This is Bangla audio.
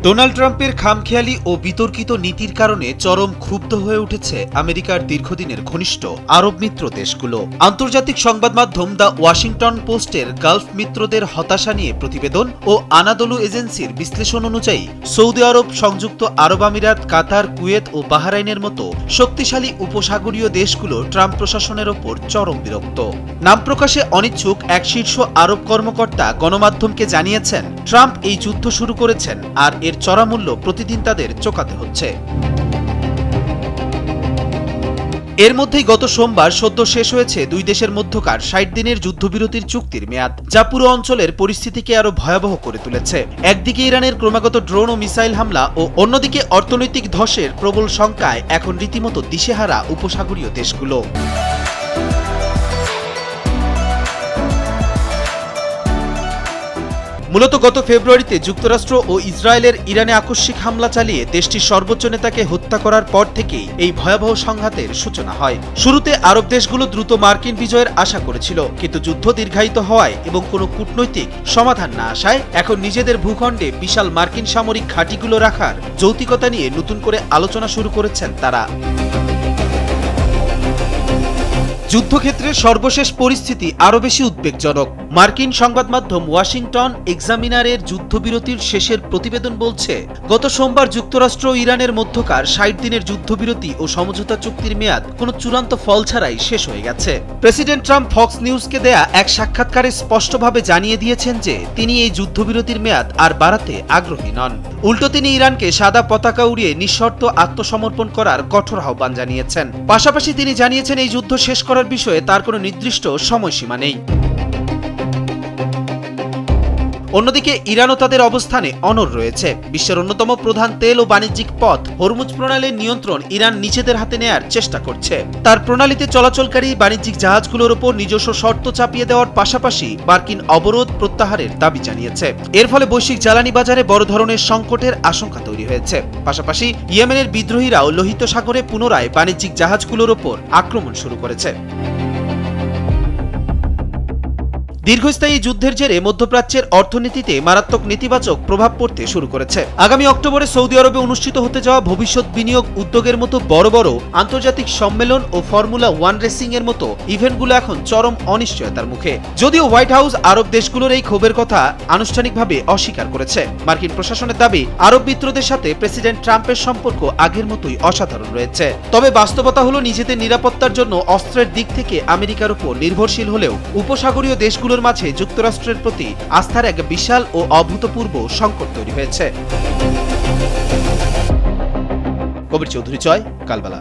ডোনাল্ড ট্রাম্পের খামখেয়ালি ও বিতর্কিত নীতির কারণে চরম ক্ষুব্ধ হয়ে উঠেছে আমেরিকার দীর্ঘদিনের ঘনিষ্ঠ আরব মিত্র দেশগুলো। আন্তর্জাতিক সংবাদ মাধ্যম দ্য ওয়াশিংটন পোস্টের গালফ মিত্রদের হতাশা নিয়ে প্রতিবেদন ও আনাদোলু এজেন্সির বিশ্লেষণ অনুযায়ী সৌদি আরব, সংযুক্ত আরব আমিরাত, কাতার, কুয়েত ও বাহরাইনের মতো শক্তিশালী উপসাগরীয় দেশগুলো ট্রাম্প প্রশাসনের ওপর চরম বিরক্ত। নাম প্রকাশে অনিচ্ছুক এক শীর্ষ আরব কর্মকর্তা গণমাধ্যমকে জানিয়েছেন, ট্রাম্প এই যুদ্ধ শুরু করেছেন আর এর চড়া মূল্য প্রতিদিন তাদের চোকাতে হচ্ছে। এর মধ্যেই গত সোমবার সদ্য শেষ হয়েছে দুই দেশের মধ্যকার ৬০ দিনের যুদ্ধবিরতির চুক্তির মেয়াদ, যা পুরো অঞ্চলের পরিস্থিতিকে আরো ভয়াবহ করে তুলেছে। একদিকে ইরানের ক্রমাগত ড্রোন ও মিসাইল হামলা ও অন্যদিকে অর্থনৈতিক ধসের প্রবল শঙ্কায় এখন রীতিমতো দিশেহারা উপসাগরীয় দেশগুলো। মূলত গত ফেব্রুয়ারিতে যুক্তরাষ্ট্র ও ইসরায়েলের ইরানে আকস্মিক হামলা চালিয়ে দেশটির সর্বোচ্চ নেতাকে হত্যা করার পর থেকেই এই ভয়াবহ সংঘাতের সূচনা হয়। শুরুতে আরব দেশগুলো দ্রুত মার্কিন বিজয়ের আশা করেছিল, কিন্তু যুদ্ধ দীর্ঘায়িত হওয়ায় এবং কোনো কূটনৈতিক সমাধান না আসায় এখন নিজেদের ভূখণ্ডে বিশাল মার্কিন সামরিক ঘাঁটিগুলো রাখার যৌক্তিকতা নিয়ে নতুন করে আলোচনা শুরু করেছেন তারা। যুদ্ধক্ষেত্রের সর্বশেষ পরিস্থিতি আরও বেশি উদ্বেগজনক। মার্কিন সংবাদ মাধ্যম ওয়াশিংটন এক্সামিনারের যুদ্ধবিরতির শেষের প্রতিবেদন বলছে, গত সোমবার যুক্তরাষ্ট্র ও ইরানের মধ্যকার ৬০ দিনের যুদ্ধবিরতি ও সমঝোতা চুক্তির মেয়াদ কোনো চূড়ান্ত ফল ছাড়াই শেষ হয়ে গেছে। প্রেসিডেন্ট ট্রাম্প ফক্স নিউজকে দেয়া এক সাক্ষাৎকারে স্পষ্টভাবে জানিয়ে দিয়েছেন যে তিনি এই যুদ্ধবিরতির মেয়াদ আর বাড়াতে আগ্রহী নন। উল্টো তিনি ইরানকে সাদা পতাকা উড়িয়ে নিঃশর্ত আত্মসমর্পণ করার কঠোর আহ্বান জানিয়েছেন। পাশাপাশি তিনি জানিয়েছেন এই যুদ্ধ শেষ করার বিষয়ে তার কোনো নির্দিষ্ট সময়সীমা নেই। অন্যদিকে ইরানও তাদের অবস্থানে অনড় রয়েছে। বিশ্বের অন্যতম প্রধান তেল ও বাণিজ্যিক পথ হরমুজ প্রণালীর নিয়ন্ত্রণ ইরান নিজেদের হাতে নেয়ার চেষ্টা করছে। তার প্রণালীতে চলাচলকারী বাণিজ্যিক জাহাজগুলোর উপর নিজস্ব শর্ত চাপিয়ে দেওয়ার পাশাপাশি মার্কিন অবরোধ প্রত্যাহারের দাবি জানিয়েছে। এর ফলে বৈশ্বিক জ্বালানি বাজারে বড় ধরনের সংকটের আশঙ্কা তৈরি হয়েছে। পাশাপাশি ইয়েমেনের বিদ্রোহীরাও লোহিত সাগরে পুনরায় বাণিজ্যিক জাহাজগুলোর উপর আক্রমণ শুরু করেছে। দীর্ঘস্থায়ী যুদ্ধের জেরে মধ্যপ্রাচ্যের অর্থনীতিতে মারাত্মক নেতিবাচক প্রভাব পড়তে শুরু করেছে। আগামী অক্টোবরে সৌদি আরবে অনুষ্ঠিত হতে যাওয়া ভবিষ্যৎ বিনিয়োগ উদ্যোগের মতো বড় বড় আন্তর্জাতিক সম্মেলন ও ফর্মুলা 1 রেসিং এর মতো ইভেন্টগুলো এখন চরম অনিশ্চয়তার মুখে। যদিও হোয়াইট হাউস আরব দেশগুলোর এই ক্ষোভের কথা আনুষ্ঠানিকভাবে অস্বীকার করেছে। মার্কিন প্রশাসনের দাবি, আরব মিত্রদের সাথে প্রেসিডেন্ট ট্রাম্পের সম্পর্ক আগের মতোই অসাধারণ রয়েছে। তবে বাস্তবতা হলো, নিজেদের নিরাপত্তার জন্য অস্ত্রের দিক থেকে আমেরিকার উপর নির্ভরশীল হলেও উপসাগরীয় দেশগুলো মাঝে যুক্তরাষ্ট্রের প্রতি আস্থার এক বিশাল ও অভূতপূর্ব সংকট তৈরি হয়েছে। কবির চৌধুরী, জয়, কালবেলা।